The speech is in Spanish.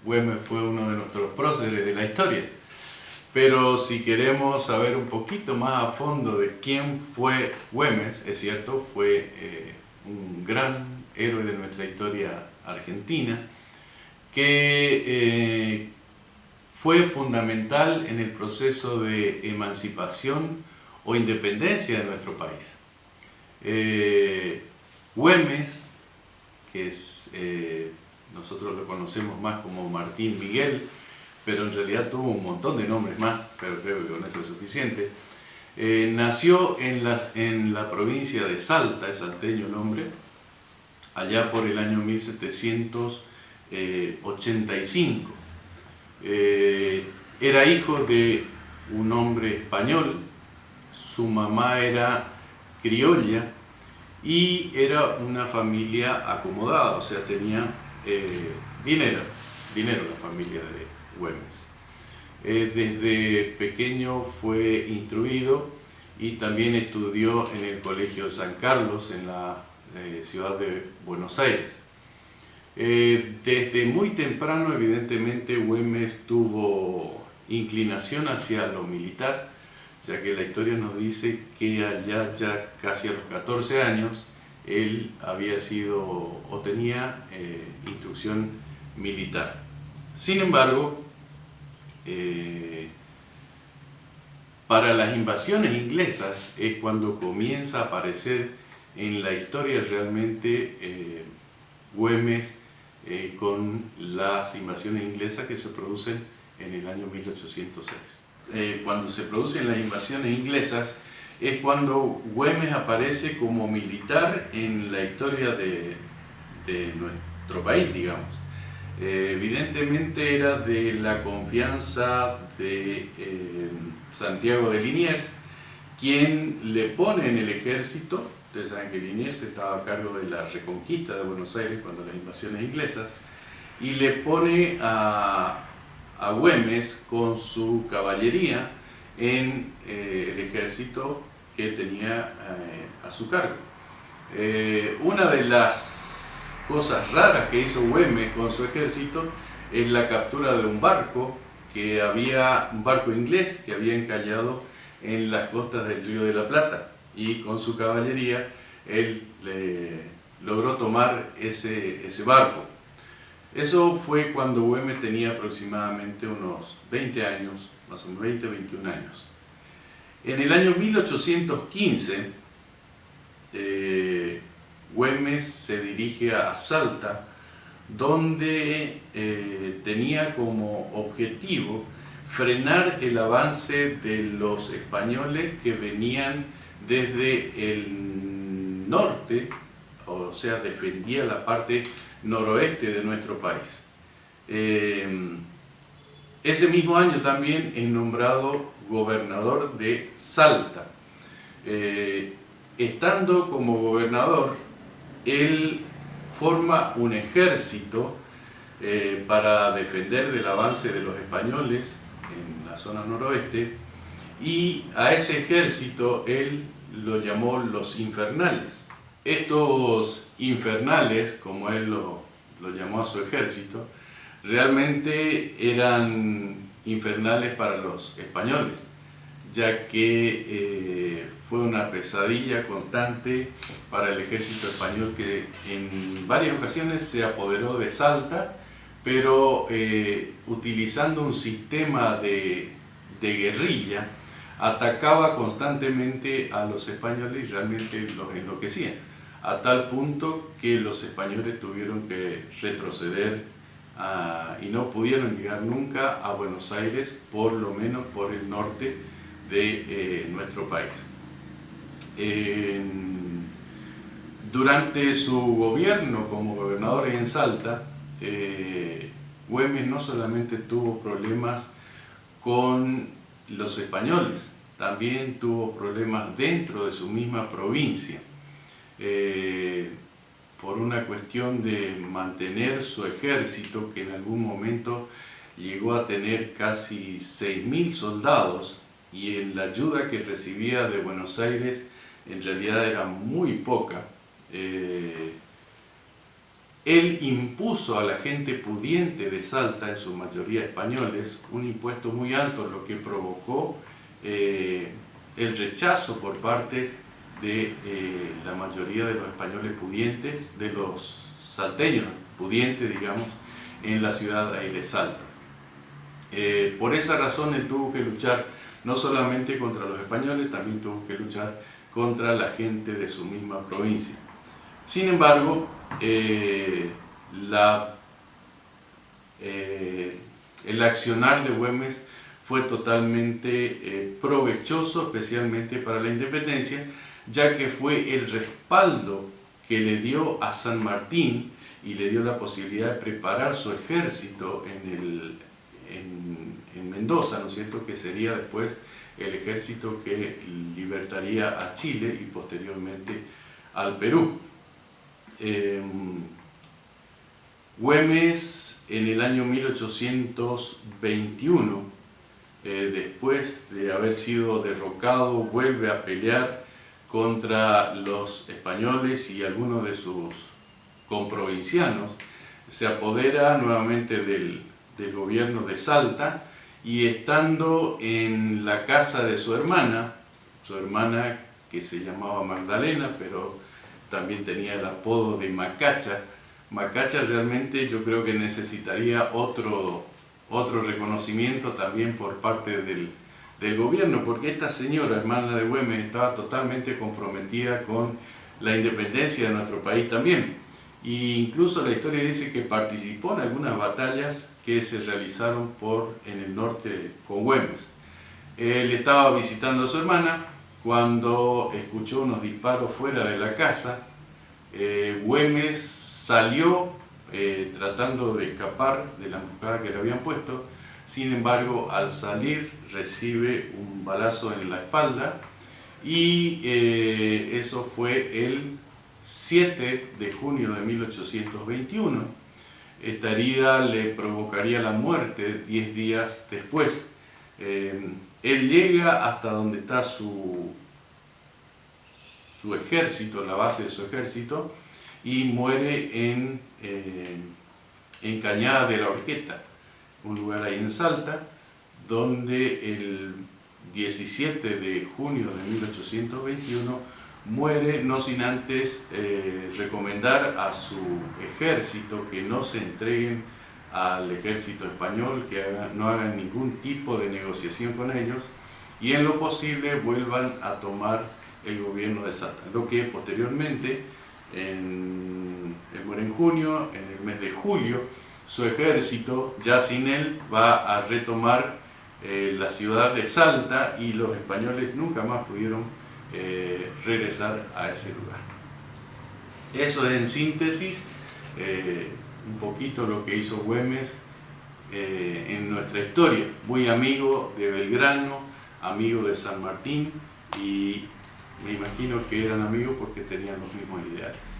Güemes fue uno de nuestros próceres de la historia. Pero si queremos saber un poquito más a fondo de quién fue Güemes, es cierto, fue un gran héroe de nuestra historia argentina, que fue fundamental en el proceso de emancipación o independencia de nuestro país. Güemes, que es, nosotros lo conocemos más como Martín Miguel, pero en realidad tuvo un montón de nombres más, pero creo que con eso es suficiente. Nació en la provincia de Salta, es salteño el hombre, allá por el año 1785. Era hijo de un hombre español, su mamá era criolla y era una familia acomodada, o sea, tenía dinero la familia de Güemes. Desde pequeño fue instruido y también estudió en el Colegio San Carlos en la ciudad de Buenos Aires. Desde muy temprano, evidentemente, Güemes tuvo inclinación hacia lo militar, ya que la historia nos dice que allá ya casi a los 14 años él había sido o tenía instrucción militar. Sin embargo, para las invasiones inglesas es cuando comienza a aparecer en la historia realmente Güemes con las invasiones inglesas que se producen en el año 1806. Cuando se producen las invasiones inglesas es cuando Güemes aparece como militar en la historia de nuestro país, digamos. Evidentemente era de la confianza de Santiago de Liniers, quien le pone en el ejército. Ustedes saben que Liniers estaba a cargo de la reconquista de Buenos Aires cuando las invasiones inglesas, y le pone a Güemes con su caballería en el ejército que tenía a su cargo. Una de las cosas raras que hizo Güemes con su ejército es la captura de un barco un barco inglés que había encallado en las costas del Río de la Plata, y con su caballería él logró tomar ese barco. Eso fue cuando Güemes tenía aproximadamente unos 20 años, más o menos 20, 21 años. En el año 1815, Güemes se dirige a Salta, donde tenía como objetivo frenar el avance de los españoles que venían desde el norte, o sea, defendía la parte noroeste de nuestro país. Ese mismo año también es nombrado gobernador de Salta. Estando como gobernador, él forma un ejército para defender del avance de los españoles en la zona noroeste, y a ese ejército él lo llamó los infernales. Estos infernales, como él lo llamó a su ejército, realmente eran infernales para los españoles, ya que fue una pesadilla constante para el ejército español, que en varias ocasiones se apoderó de Salta, pero utilizando un sistema de guerrilla, atacaba constantemente a los españoles y realmente los enloquecía, a tal punto que los españoles tuvieron que retroceder y no pudieron llegar nunca a Buenos Aires, por lo menos por el norte de nuestro país. Durante su gobierno como gobernador en Salta, Güemes no solamente tuvo problemas con los españoles, también tuvo problemas dentro de su misma provincia, por una cuestión de mantener su ejército, que en algún momento llegó a tener casi 6.000 soldados, y en la ayuda que recibía de Buenos Aires en realidad era muy poca. él impuso a la gente pudiente de Salta, en su mayoría españoles, un impuesto muy alto, lo que provocó el rechazo por parte de la mayoría de los españoles pudientes, de los salteños pudientes, digamos, en la ciudad ahí de Salta. Por esa razón él tuvo que luchar no solamente contra los españoles, también tuvo que luchar contra la gente de su misma provincia. Sin embargo, el accionar de Güemes fue totalmente provechoso, especialmente para la independencia, ya que fue el respaldo que le dio a San Martín y le dio la posibilidad de preparar su ejército en Mendoza, ¿no es cierto?, que sería después el ejército que libertaría a Chile y posteriormente al Perú. Güemes en el año 1821, después de haber sido derrocado, vuelve a pelear contra los españoles y algunos de sus comprovincianos, se apodera nuevamente del gobierno de Salta, y estando en la casa de su hermana que se llamaba Magdalena, pero también tenía el apodo de Macacha. Macacha realmente yo creo que necesitaría otro reconocimiento también por parte del gobierno, porque esta señora, hermana de Güemes, estaba totalmente comprometida con la independencia de nuestro país también. E incluso la historia dice que participó en algunas batallas que se realizaron en el norte con Güemes. Él estaba visitando a su hermana cuando escuchó unos disparos fuera de la casa. Güemes salió tratando de escapar de la emboscada que le habían puesto. Sin embargo, al salir recibe un balazo en la espalda, y eso fue el 7 de junio de 1821. Esta herida le provocaría la muerte 10 días después. Él llega hasta donde está su ejército, la base de su ejército, y muere en Cañada de la Horqueta, un lugar ahí en Salta, donde el 17 de junio de 1821 muere, no sin antes recomendar a su ejército que no se entreguen al ejército español, que no hagan ningún tipo de negociación con ellos, y en lo posible vuelvan a tomar el gobierno de Salta. Lo que posteriormente, él muere en junio, en el mes de julio, su ejército, ya sin él, va a retomar la ciudad de Salta, y los españoles nunca más pudieron regresar a ese lugar. Eso es en síntesis un poquito lo que hizo Güemes en nuestra historia. Muy amigo de Belgrano, amigo de San Martín, y me imagino que eran amigos porque tenían los mismos ideales.